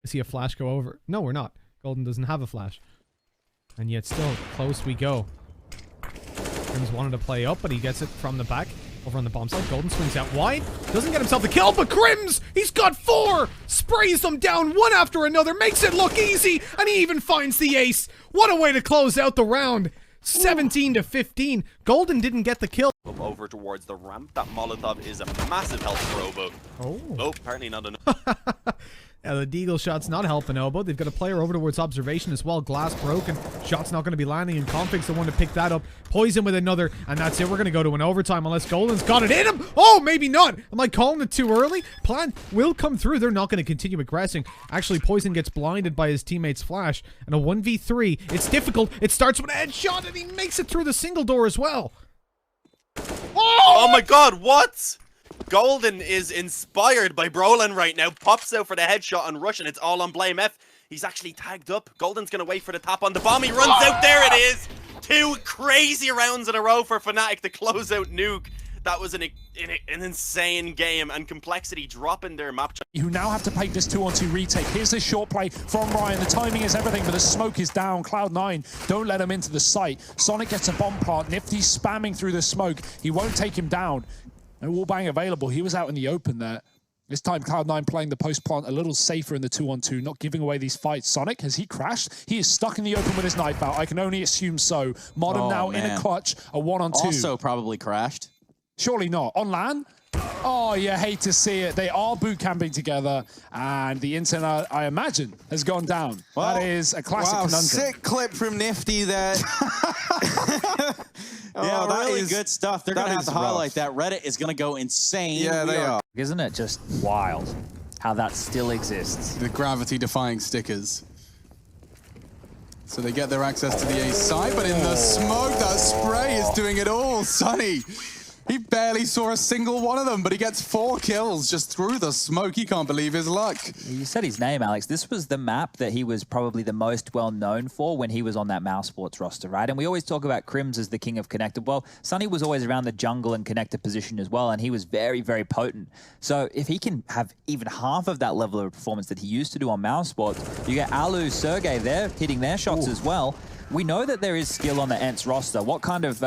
I see a flash go over. No, we're not. Golden doesn't have a flash. And yet still close we go. Krimz wanted to play up, but he gets it from the back. Over on the bomb side, Golden swings out wide. Doesn't get himself the kill, but Krimz, he's got 4! Sprays them down one after another, makes it look easy, and he even finds the ace. What a way to close out the round. 17 to 15. Golden didn't get the kill. Over towards the ramp. That Molotov is a massive help for Obo. Oh, apparently not enough. Yeah, the deagle shot's not helping Obo. They've got a player over towards observation as well. Glass broken. Shot's not going to be landing, and Config's the one to pick that up. Poison with another, and that's it. We're going to go to an overtime unless Golden's got it in him. Oh, maybe not. Am I calling it too early? Plan will come through. They're not going to continue aggressing. Actually, Poison gets blinded by his teammate's flash. And a 1v3. It's difficult. It starts with a headshot, and he makes it through the single door as well. Oh my god, what? Golden is inspired by Brolin right now. Pops out for the headshot on Rush, and it's all on Blame F. He's actually tagged up. Golden's going to wait for the tap on the bomb. He runs out. There it is. 2 crazy rounds in a row for Fnatic to close out Nuke. That was an insane game, and Complexity dropping their map. You now have to take this 2-on-2 retake. Here's this short play from Ryan. The timing is everything, but the smoke is down. Cloud9 don't let him into the site. Sonic gets a bomb plant. Nifty spamming through the smoke. He won't take him down. No wallbang available. He was out in the open there. This time, Cloud9 playing the post plant a little safer in the 2-on-2, not giving away these fights. Sonic, has he crashed? He is stuck in the open with his knife out. I can only assume so. Modern now in a clutch, a 1-on-2. Also probably crashed. Surely not. On LAN? Oh, you hate to see it. They are boot camping together, and the internet, I imagine, has gone down. Well, that is a classic conundrum. Sick clip from Nifty there. Yeah, that really is good stuff. They're going to have to highlight that. Reddit is going to go insane. Yeah, they are. Isn't it just wild how that still exists? The gravity-defying stickers. So they get their access to the ace side, but in the smoke, that spray is doing it all. Sunny, he barely saw a single one of them, but he gets 4 kills just through the smoke. He can't believe his luck. You said his name, Alex. This was the map that he was probably the most well known for when he was on that Mouse Sports roster, right? And we always talk about Krimz as the king of connected. Well, Sunny was always around the jungle and connected position as well, and he was very, very potent. So if he can have even half of that level of performance that he used to do on Mouse Sports, you get Alu, Sergey there hitting their shots as well. We know that there is skill on the Ents roster. What kind of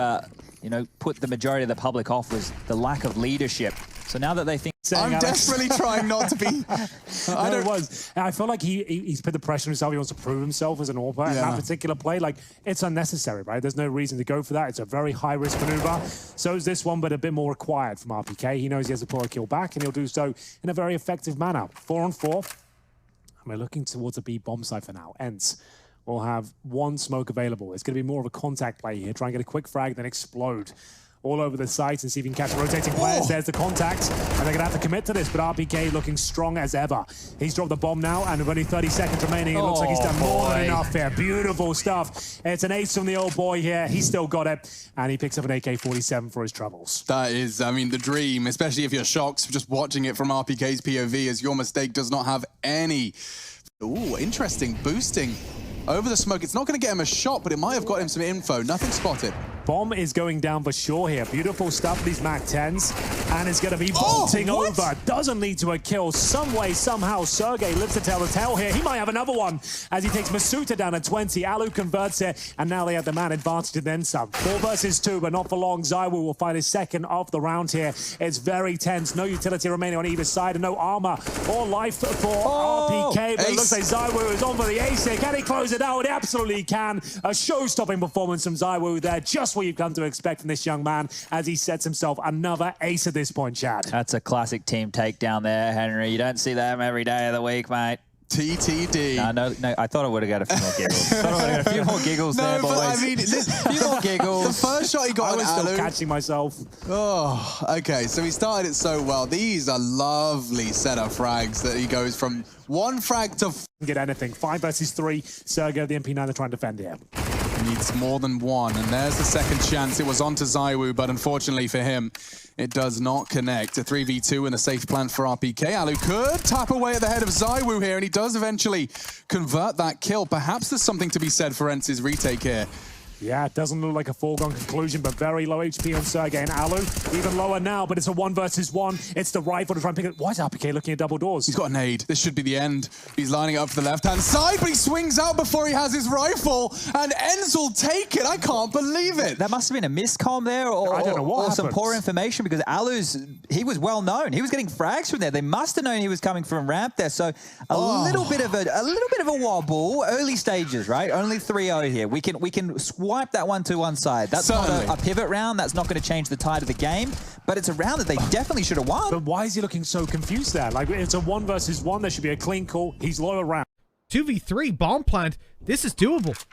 you know, put the majority of the public off was the lack of leadership. So now that they think... I'm desperately trying not to be... I feel like he's put the pressure on himself. He wants to prove himself as an AWPer. And that particular play, like, it's unnecessary, right? There's no reason to go for that. It's a very high-risk maneuver. So is this one, but a bit more required from RPK. He knows he has to pull a kill back, and he'll do so in a very effective manner. 4-on-4. And we're looking towards a B bomb site for now. Ents will have 1 smoke available. It's going to be more of a contact play here. Try and get a quick frag, then explode all over the site and see if you can catch rotating players. There's the contact, and they're going to have to commit to this, but RPK looking strong as ever. He's dropped the bomb now, and with only 30 seconds remaining, it looks like he's done more than enough here. Beautiful stuff. It's an ace from the old boy here. He's still got it, and he picks up an AK-47 for his troubles. That is, I mean, the dream, especially if you're shocked just watching it from RPK's POV, as your mistake does not have any... Ooh, interesting. Boosting over the smoke. It's not going to get him a shot, but it might have got him some info. Nothing spotted. Bomb is going down for sure here. Beautiful stuff, these MAC-10s. And it's going to be vaulting over. Doesn't lead to a kill. Some way, somehow, Sergey lives to tell the tale here. He might have another one as he takes Masuta down at 20. Alu converts it, and now they have the man advantage and then some. 4 versus 2, but not for long. Zywoo will find his second of the round here. It's very tense. No utility remaining on either side, and no armor or life for RPK. But it looks like Zywoo is on for the ace here. Can he close it out? It absolutely can. A show-stopping performance from Zywoo there. Just what you've come to expect from this young man as he sets himself another ace at this point, Chad. That's a classic team takedown there, Henry. You don't see them every day of the week, mate. TTD. No, I thought I would have got a few more giggles. I thought I would have got a few more giggles there, boys. I mean, a few more giggles. The first shot he got I was still catching myself. Oh, okay. So he started it so well. These are lovely setup frags that he goes from 1 frag to... Get anything. 5 versus 3. Sergey, the MP9, are trying to defend here. Needs more than 1, and there's the second chance. It was on to Zywoo, but unfortunately for him, it does not connect. A 3v2 and a safe plant for RPK. Alu could tap away at the head of Zywoo here, and he does eventually convert that kill. Perhaps there's something to be said for Entz's retake here. Yeah, it doesn't look like a foregone conclusion, but very low HP on Sergey and Alu. Even lower now, but it's a 1 versus 1. It's the rifle to try and pick it. Why is RPK looking at double doors? He's got a nade. This should be the end. He's lining up for the left-hand side, but he swings out before he has his rifle, and Enz will take it. I can't believe it. That must have been a miscomm there, or, I don't know what some happened. poor information, because he was well known. He was getting frags from there. They must have known he was coming from ramp there. So a little bit of a wobble. Early stages, right? Only 3-0 here. We can swipe that one to one side. That's Certainly. not a pivot round. That's not going to change the tide of the game. But it's a round that they definitely should have won. But why is he looking so confused there? Like, it's a 1 versus 1. There should be a clean call. He's lower round. 2v3 bomb plant. This is doable.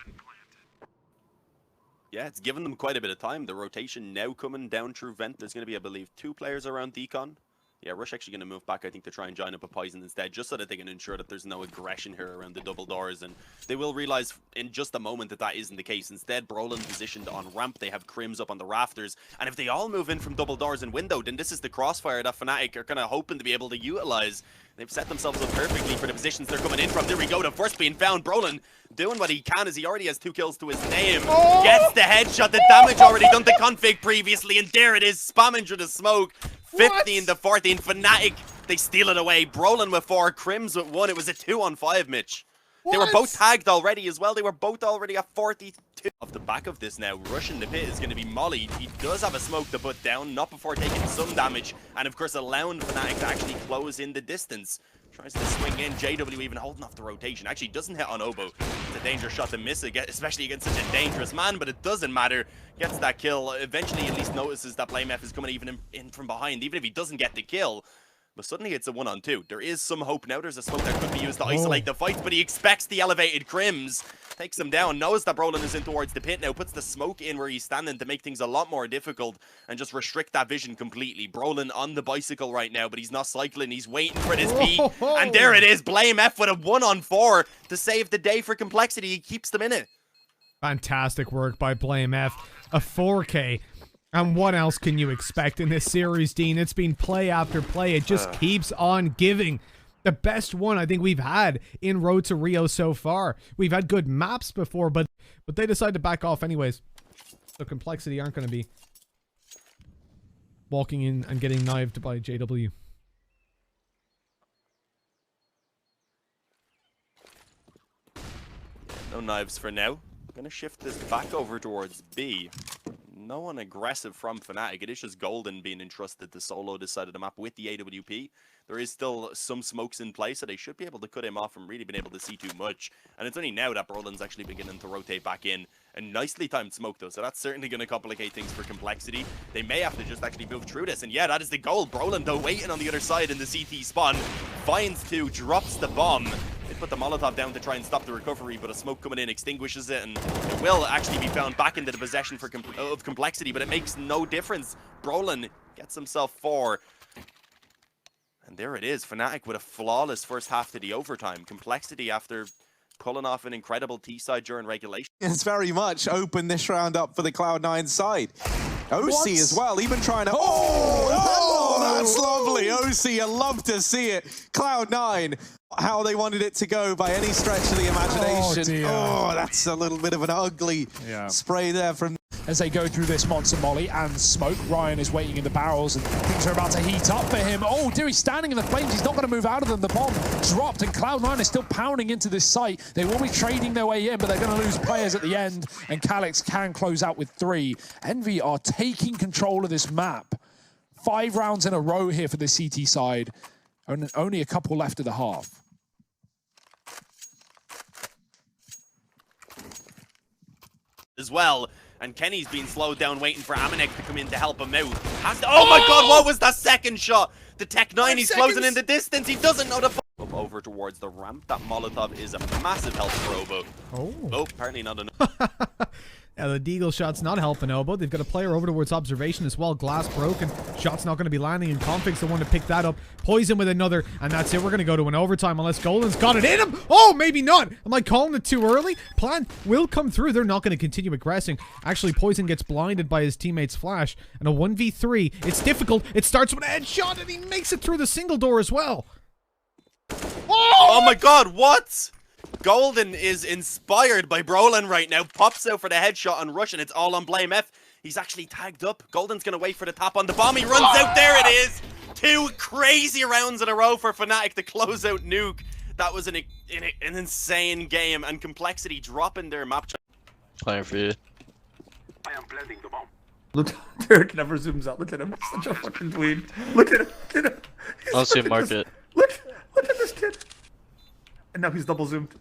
Yeah, it's given them quite a bit of time. The rotation now coming down through vent. There's going to be, I believe, 2 players around decon. Yeah, Rush actually going to move back, I think, to try and join up a Poison instead, just so that they can ensure that there's no aggression here around the double doors. And they will realize in just a moment that that isn't the case. Instead, Brolin positioned on ramp. They have Krimz up on the rafters. And if they all move in from double doors and window, then this is the crossfire that Fnatic are kind of hoping to be able to utilize. They've set themselves up perfectly for the positions they're coming in from. There we go, the first being found. Brolin doing what he can as he already has 2 kills to his name. Gets the headshot, the damage already done to config previously, and there it is, spamming through the smoke. 15 to 14, Fnatic, they steal it away. Brolin with 4, Krimz with 1. It was a 2-on-5, Mitch. They were both tagged already as well. They were both already at 42. Off the back of this now, rushing the pit is going to be Molly. He does have a smoke to put down, not before taking some damage. And of course, allowing Fnatic to actually close in the distance. Tries to swing in. JW even holding off the rotation. Actually doesn't hit on Obo. It's a dangerous shot to miss, especially against such a dangerous man, but it doesn't matter. Gets that kill. Eventually, at least notices that blamef is coming even in from behind, even if he doesn't get the kill. But suddenly it's a 1-on-2. There is some hope now. There's a smoke that could be used to isolate the fight, but he expects the elevated Krimz. Takes him down, knows that Brolin is in towards the pit now, puts the smoke in where he's standing to make things a lot more difficult and just restrict that vision completely. Brolin on the bicycle right now, but he's not cycling. He's waiting for this beat. And there it is, blamef with a 1-on-4 to save the day for Complexity. He keeps them in it. Fantastic work by blamef. A 4K. And what else can you expect in this series, Dean? It's been play after play. It just keeps on giving. The best one I think we've had in Road to Rio so far. We've had good maps before, but they decided to back off anyways. So Complexity aren't going to be walking in and getting knifed by JW. No knives for now. Gonna shift this back over towards B. No one aggressive from Fnatic. It is just Golden being entrusted to solo this side of the map with the AWP. There is still some smokes in place, so they should be able to cut him off from really being able to see too much. And it's only now that Brolin's actually beginning to rotate back in. A nicely timed smoke though, so that's certainly going to complicate things for Complexity. They may have to just actually move through this, and yeah, that is the goal. Brolin though waiting on the other side in the CT spawn. Finds 2, drops the bomb. They put the Molotov down to try and stop the recovery, but a smoke coming in extinguishes it, and it will actually be found back into the possession for of Complexity, but it makes no difference. Brolin gets himself 4. And there it is, Fnatic with a flawless first half to the overtime. Complexity, after pulling off an incredible T-side during regulation. It's very much opened this round up for the Cloud9 side. OC as well, even trying to... Oh, that's lovely. OC, I love to see it. Cloud9, how they wanted it to go by any stretch of the imagination. Oh, that's a little bit of an ugly spray there from... As they go through this monster molly and smoke, Ryan is waiting in the barrels and things are about to heat up for him. Oh dear, he's standing in the flames. He's not going to move out of them. The bomb dropped and Cloud9 is still pounding into this site. They will be trading their way in, but they're going to lose players at the end, and Calix can close out with 3. Envy are taking control of this map. 5 rounds in a row here for the CT side, and only a couple left of the half. As well. And Kenny's been slowed down, waiting for Amanek to come in to help him out. Oh my god, what was that second shot? The Tech-9, he's closing in the distance. He doesn't know the... Up over towards the ramp. That Molotov is a massive help for Obo. Oh, apparently not enough. Yeah, the deagle shot's not helping Obo. They've got a player over towards observation as well. Glass broken. Shot's not going to be landing, and Config's the one to pick that up. Poison with another, and that's it. We're going to go to an overtime unless Golden's got it in him. Oh, maybe not. Am I calling it too early? Plan will come through. They're not going to continue aggressing. Actually, Poison gets blinded by his teammate's flash, and a 1v3. It's difficult. It starts with a headshot, and he makes it through the single door as well. Oh my god, what? Golden is inspired by Brolin right now. Pops out for the headshot and rush, and it's all on Blame F. He's actually tagged up. Golden's going to wait for the tap on the bomb. He runs out. There it is. 2 crazy rounds in a row for Fnatic to close out Nuke. That was an insane game, and Complexity dropping their map. Playing for you. I am planting the bomb. Look, Derek never zooms out. Look at him. Such a fucking dweeb. Look at him. Look at him. I'll see market. Look at this kid. And now he's double zoomed.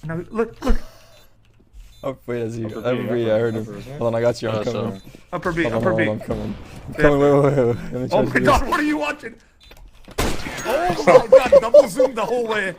Now look. Oh wait, as you. I heard him. Hold on, I got you. I'm coming. Upper B. Hold Upper on, B. I'm coming. I'm coming. Wait. Let me try Oh to my do god, this. what are you watching? Oh my god, double zoomed the whole way.